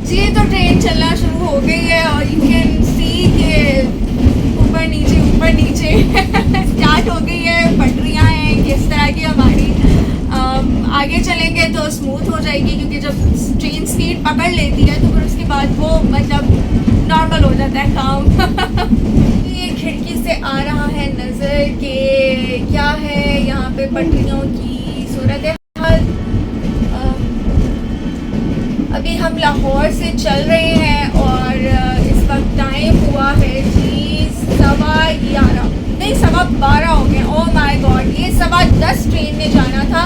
जी तो ट्रेन चलना शुरू हो गई है और यू कैन सी के ऊपर नीचे स्टार्ट हो गई है, पटरियाँ हैं किस तरह की हमारी। आगे चलेंगे तो स्मूथ हो जाएगी क्योंकि जब ट्रेन स्पीड पकड़ लेती है तो फिर उसके बाद वो मतलब नॉर्मल हो जाता है काम। ये खिड़की से आ रहा है नज़र के क्या है यहाँ पे पटरियों की सूरत हाल। अभी हम लाहौर से चल रहे हैं और इस वक्त टाइम हुआ है जी 11:15 नहीं 12:15 हो गए। ओह माय गॉड, ये 10:15 ट्रेन ने जाना था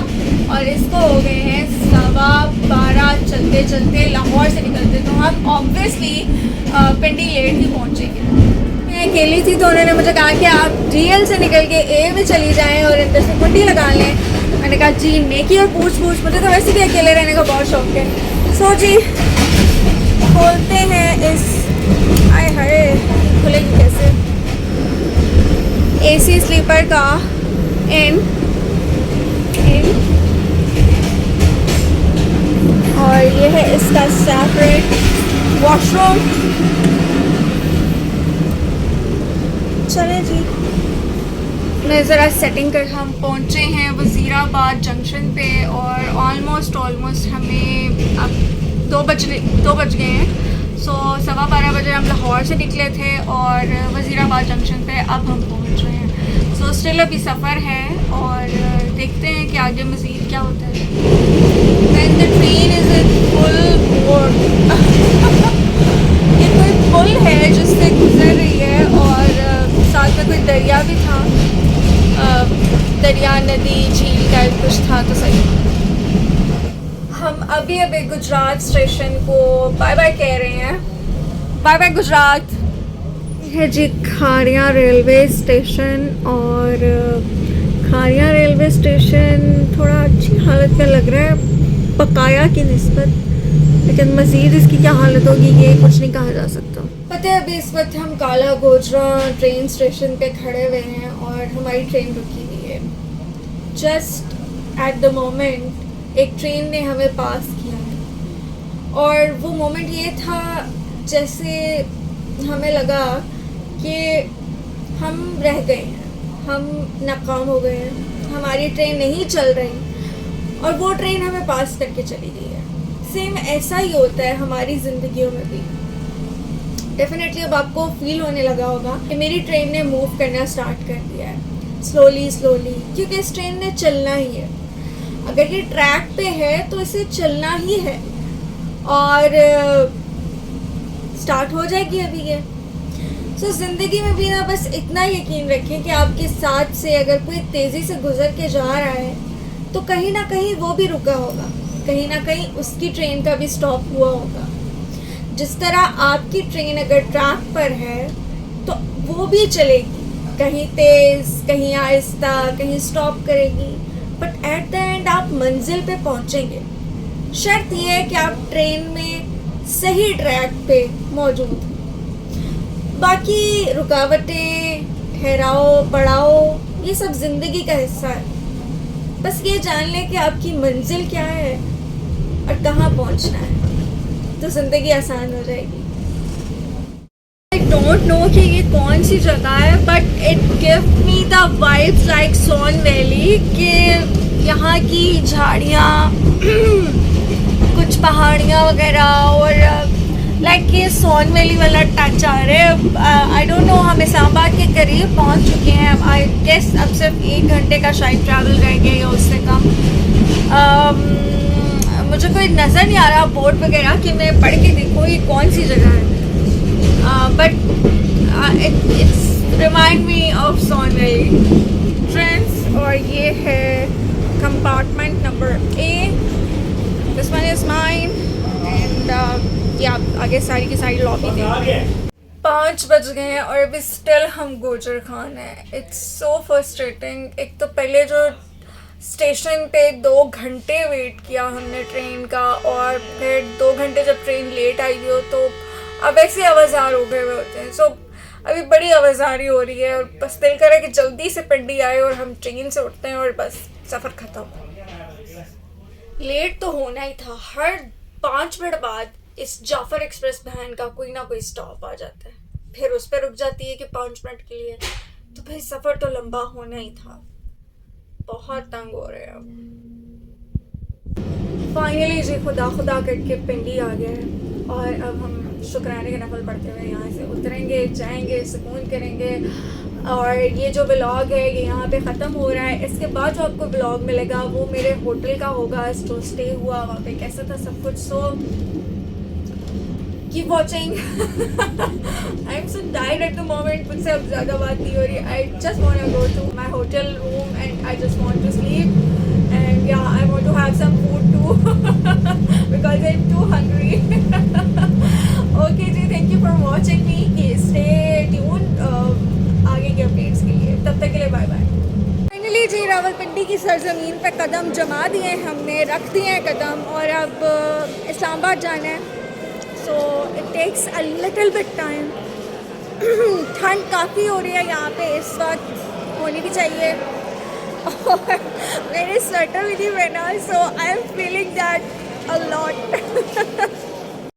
और इसको हो गए हैं 12:15 चलते चलते लाहौर से निकलते। तो हम ऑब्वियसली पिंडी लेट ही पहुँचेंगे। मैं अकेली थी तो उन्होंने मुझे कहा कि आप DL से निकल के A में चली जाएँ और इधर से कुंडी लगा लें। मैंने कहा जी नेकी और पूछ मुझे तो वैसे भी अकेले रहने का बहुत शौक है। सो जी खोलते हैं इस आए हाय खुलेगी कैसे AC स्लीपर का इन और ये है इसका सेपरेट वॉशरूम। चलें जी मैं ज़रा सेटिंग कर हम पहुँचे हैं वज़ीराबाद जंक्शन पे और ऑलमोस्ट हमें अब 2 बज गए हैं। सो 12:15 बजे हम लाहौर से निकले थे और वज़ीराबाद जंक्शन पे अब हम पहुँच रहे हैं। सो स्टिल अभी सफ़र है और देखते हैं कि आगे मज़ीद क्या होता है। When the train is in full board ये कोई पुल है जिससे गुजर रही है और साथ में कोई दरिया भी था, दरिया नदी झील टाइप कुछ था। तो सही हम अभी गुजरात स्टेशन को बाय बाय कह रहे हैं। Bye bye Gujarat. है जी खारिया रेलवे स्टेशन और खारिया रेलवे स्टेशन थोड़ा अच्छी हालत में लग रहा है बकाया की निस्बत, लेकिन मज़ीद इसकी क्या हालत होगी ये कुछ नहीं कहा जा सकता। पता है अभी इस वक्त हम काला गोजरा ट्रेन स्टेशन पे खड़े हुए हैं और हमारी ट्रेन रुकी हुई है। जस्ट एट द मोमेंट एक ट्रेन ने हमें पास किया है और वो मोमेंट ये था जैसे हमें लगा कि हम रह गए हैं, हम नाकाम हो गए हैं, हमारी ट्रेन नहीं चल रही और वो ट्रेन हमें पास करके चली गई है। सेम ऐसा ही होता है हमारी ज़िंदगियों में भी। डेफिनेटली अब आपको फील होने लगा होगा कि मेरी ट्रेन ने मूव करना स्टार्ट कर दिया है स्लोली क्योंकि इस ट्रेन ने चलना ही है। अगर ये ट्रैक पे है तो इसे चलना ही है और स्टार्ट हो जाएगी अभी ये। सो ज़िंदगी में भी ना बस इतना यकीन रखें कि आपके साथ से अगर कोई तेज़ी से गुजर के जा रहा है तो कहीं ना कहीं वो भी रुका होगा, कहीं ना कहीं उसकी ट्रेन का भी स्टॉप हुआ होगा। जिस तरह आपकी ट्रेन अगर ट्रैक पर है तो वो भी चलेगी, कहीं तेज़ कहीं आहिस्ता, कहीं स्टॉप करेगी, बट एट द एंड आप मंजिल पे पहुंचेंगे। शर्त यह है कि आप ट्रेन में सही ट्रैक पे मौजूद हैं। बाकी रुकावटें, ठहराओ पड़ाओ ये सब ज़िंदगी का हिस्सा है। बस ये जान लें कि आपकी मंजिल क्या है और कहाँ पहुँचना है तो ज़िंदगी आसान हो जाएगी। आई डोंट नो कि ये कौन सी जगह है but it give me the vibes like Son valley कि यहाँ की झाड़ियाँ कुछ पहाड़ियाँ वगैरह और लाइक ये सोन वैली वाला टच आ रहा है। आई डोंट नो हम इस्लामाबाद के करीब पहुँच चुके हैं। आई गेस अब सिर्फ 1 घंटे का शायद ट्रैवल रह गया या उससे कम। मुझे कोई नज़र नहीं आ रहा बोर्ड वगैरह कि मैं पढ़ के देखूँ ये कौन सी जगह है, but it's remind me of Son valley friends. और ये है compartment number A, this one is mine and ये आप आगे सारी की सारी लॉबी देखें। 5 बज गए हैं और अभी स्टिल हम गोजर खान है। It's so frustrating. एक तो पहले जो स्टेशन पे 2 घंटे वेट किया हमने ट्रेन का और फिर 2 घंटे जब ट्रेन लेट आई हो तो अब ऐसे आवाज़ार हो गए हुए होते हैं। सो अभी बड़ी आवाज़ारी हो रही है और बस दिल करे कि जल्दी से पिंडी आए और हम ट्रेन से उठते हैं और बस सफ़र ख़त्म। लेट तो होना ही था, हर 5 मिनट बाद इस जाफर एक्सप्रेस बहन का कोई ना कोई स्टॉप आ जाता है, फिर उस पर रुक जाती है कि 5 मिनट के लिए, तो भाई सफ़र तो लंबा होना ही था। बहुत तंग हो रहे हैं अब। फाइनली जी खुदा खुदा करके पिंडी आ गया है और अब हम शुक्राने के नफल पढ़ते हुए यहाँ से उतरेंगे, जाएंगे, सुकून करेंगे। और ये जो व्लॉग है ये यहाँ पे ख़त्म हो रहा है। इसके बाद जो आपको व्लॉग मिलेगा वो मेरे होटल का होगा, जो स्टे हुआ वहाँ पे कैसा था सब कुछ। So keep watching. I am so tired at the moment, मुझसे अब ज़्यादा बात नहीं हो रही। I just want to go to my hotel room and I just want to sleep and या I want to have some food too because I am too hungry. Okay जी, thank you for watching me. Stay tuned आगे के updates के लिए। तब तक के लिए बाय बाय। फाइनली जी रावलपिंडी की सरजमीन पे कदम जमा दिए हमने, रख दिए हैं कदम और अब इस्लामाबाद जाना है। So it takes a little bit time. ठंड काफ़ी हो रही है यहाँ पे इस वक्त, होनी भी चाहिए। और मैंने स्वेटर भी नहीं पहना, so I am feeling that a lot.